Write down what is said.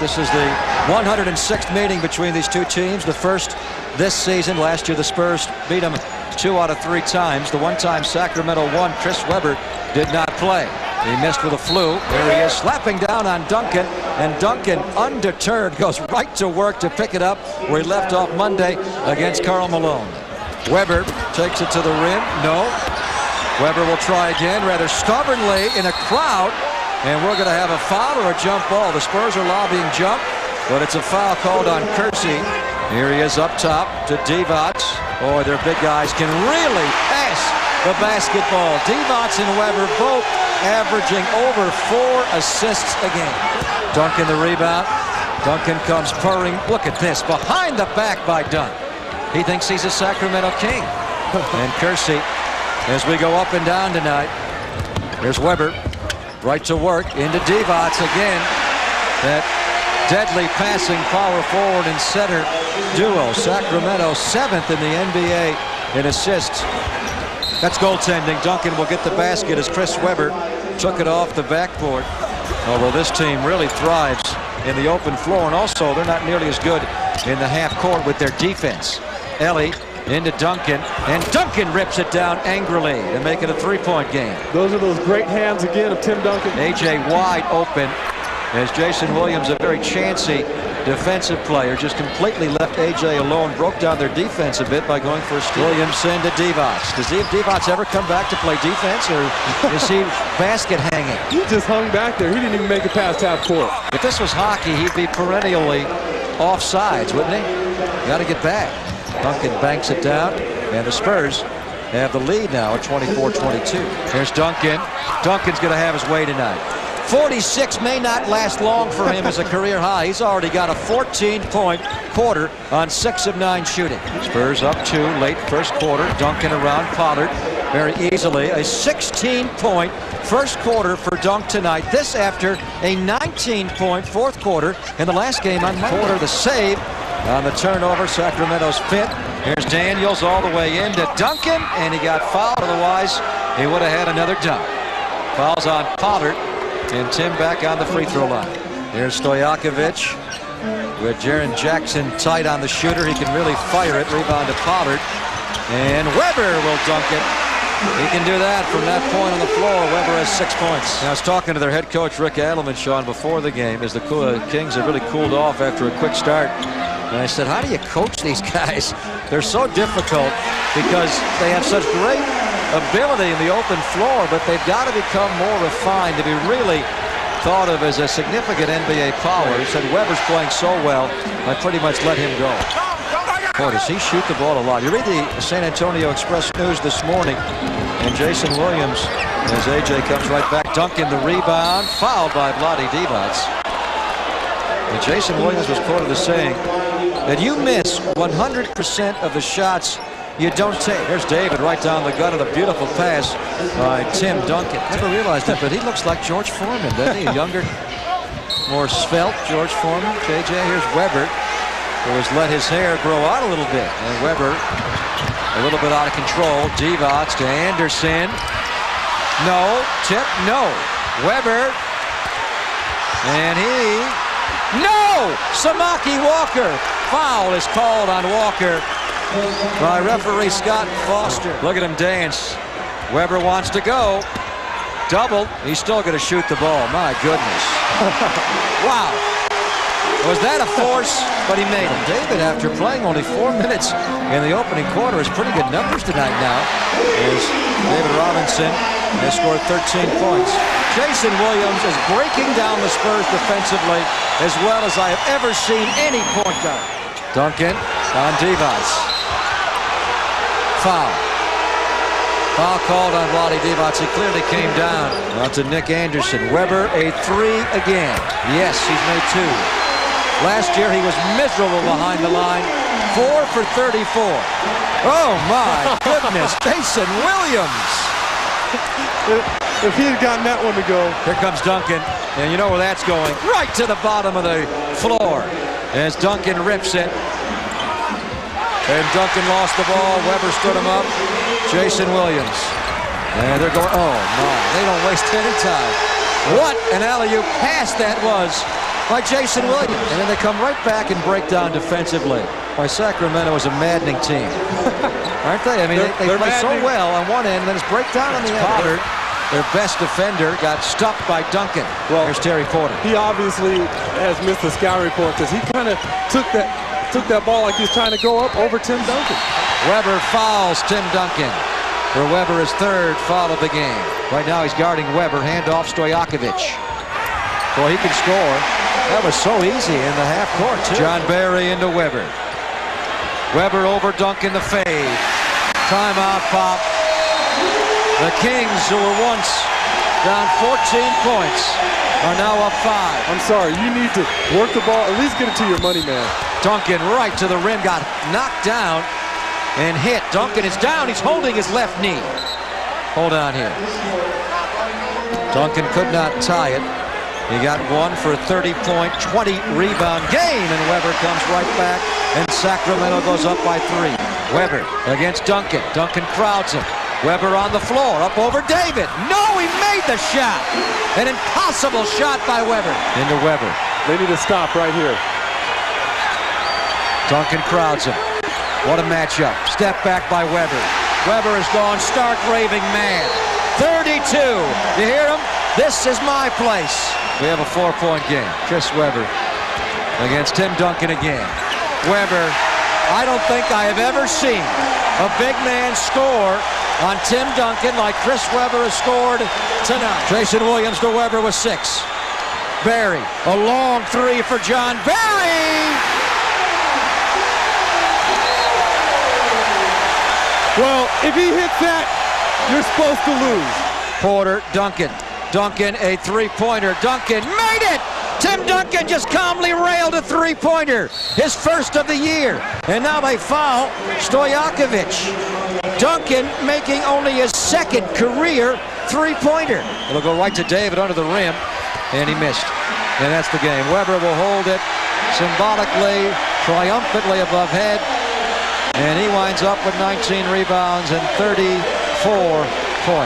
This is the 106th meeting between these two teams. The first this season. Last year the Spurs beat them 2 out of 3 times. The one time Sacramento won, Chris Webber did not play. He missed with a flu. There he is, slapping down on Duncan, and Duncan, undeterred, goes right to work to pick it up where he left off Monday against Karl Malone. Webber takes it to the rim. No. Webber will try again, rather stubbornly, in a crowd, and we're going to have a foul or a jump ball. The Spurs are lobbying jump, but it's a foul called on Kersey. Here he is up top to Divac. Oh, their big guys can really pass the basketball. Divac and Webber both averaging over 4 assists a game. Duncan the rebound. Duncan comes purring. Look at this, behind the back by Dunn. He thinks he's a Sacramento King. And Kersey, as we go up and down tonight, here's Webber, right to work, into Divac again. That deadly passing power forward and center duo. Sacramento 7th in the NBA in assists. That's goaltending. Duncan will get the basket as Chris Webber took it off the backboard. Although this team really thrives in the open floor, and also they're not nearly as good in the half court with their defense. Ellie into Duncan, and Duncan rips it down angrily to make it a 3-point game. Those are those great hands again of Tim Duncan. AJ wide open as Jason Williams, a very chancy defensive player, just completely left AJ alone, broke down their defense a bit by going for a steal. Williamson to Divac. Does Divac ever come back to play defense, or is he basket hanging? He just hung back there. He didn't even make it past half court. If this was hockey, he'd be perennially offsides, wouldn't he? Got to get back. Duncan banks it down, and the Spurs have the lead now at 24-22. Here's Duncan. Duncan's going to have his way tonight. 46 may not last long for him as a career high. He's already got a 14-point quarter on 6 of 9 shooting. Spurs up 2 late first quarter. Duncan around Pollard very easily. A 16-point first quarter for Dunk tonight. This after a 19-point fourth quarter in the last game on Monday. Quarter, the save on the turnover, Sacramento's 5th. Here's Daniels all the way into Duncan, and he got fouled. Otherwise, he would have had another dunk. Fouls on Pollard, and Tim back on the free throw line. Here's Stojakovic with Jaren Jackson tight on the shooter. He can really fire it. Rebound to Pollard, and Webber will dunk it. He can do that from that point on the floor. Webber has 6 points. Now, I was talking to their head coach, Rick Adelman, Sean, before the game, as the Kings have really cooled off after a quick start. And I said, how do you coach these guys? They're so difficult because they have such great ability in the open floor, but they've got to become more refined to be really thought of as a significant NBA power. He said Webber's playing so well, I pretty much let him go. Boy, does he shoot the ball a lot. You read the San Antonio Express News this morning, and Jason Williams, as AJ comes right back, Duncan the rebound, fouled by Vlade Divac. And Jason Williams was quoted as saying that you miss 100% of the shots you don't take. There's David right down the gut of the beautiful pass by Tim Duncan. Never realized it, but he looks like George Foreman, doesn't he? A younger, more svelte George Foreman. JJ, here's Webber, who has let his hair grow out a little bit. And Webber, a little bit out of control. Divac to Anderson. No. Tip, no. Webber. And he... No! Samaki Walker. Foul is called on Walker by referee Scott Foster. Look at him dance. Webber wants to go. Doubled. He's still going to shoot the ball. My goodness. Wow. Was that a force? But he made it. David, after playing only 4 minutes in the opening quarter, has pretty good numbers tonight now, as David Robinson has scored 13 points. Jason Williams is breaking down the Spurs defensively as well as I have ever seen any point guard. Duncan on Divac. Foul. Foul called on Vlade Divac. He clearly came down. On to Nick Anderson. Webber, a 3 again. Yes, he's made 2. Last year he was miserable behind the line. 4 for 34. Oh my goodness, Jason Williams. If he had gotten that one to go. Here comes Duncan, and you know where that's going. Right to the bottom of the floor as Duncan rips it. And Duncan lost the ball. Webber stood him up. Jason Williams. And they're going, oh my, they don't waste any time. What an alley-oop pass that was by Jason Williams. And then they come right back and break down defensively. Why, Sacramento is a maddening team. Aren't they? I mean, they play so well on one end, and then it's breakdown on the other. Their best defender got stuffed by Duncan. Well, here's Terry Porter. He obviously has missed the scout report because he kind of took that ball like he was trying to go up over Tim Duncan. Weber fouls Tim Duncan for Weber his third foul of the game. Right now he's guarding Weber. Handoff Stojakovic. Boy, he can score. That was so easy in the half court, too. John Barry into Weber. Weber over Duncan, the fade. Timeout pop. The Kings, who were once down 14 points, are now up 5. I'm sorry, you need to work the ball, at least get it to your money man. Duncan right to the rim, got knocked down and hit. Duncan is down, he's holding his left knee. Hold on here. Duncan could not tie it. He got one for a 30-point, 20-rebound game, and Weber comes right back, and Sacramento goes up by 3. Weber against Duncan. Duncan crowds him. Weber on the floor, up over David. No, he made the shot. An impossible shot by Weber. Into Weber. They need to stop right here. Duncan crowds him. What a matchup. Step back by Weber. Weber has gone stark raving mad. 32. You hear him? This is my place. We have a 4-point game. Chris Weber against Tim Duncan again. Weber, I don't think I have ever seen a big man score on Tim Duncan like Chris Weber has scored tonight. Jason Williams to Weber with 6. Barry, a long 3 for John Barry. Well, if he hits that, you're supposed to lose. Porter, Duncan. Duncan, a 3-pointer. Duncan made it! Tim Duncan just calmly railed a 3-pointer. His first of the year. And now they foul Stojakovic. Duncan making only his second career 3-pointer. It'll go right to David under the rim. And he missed. And that's the game. Weber will hold it symbolically, triumphantly above head. And he winds up with 19 rebounds and 34 points.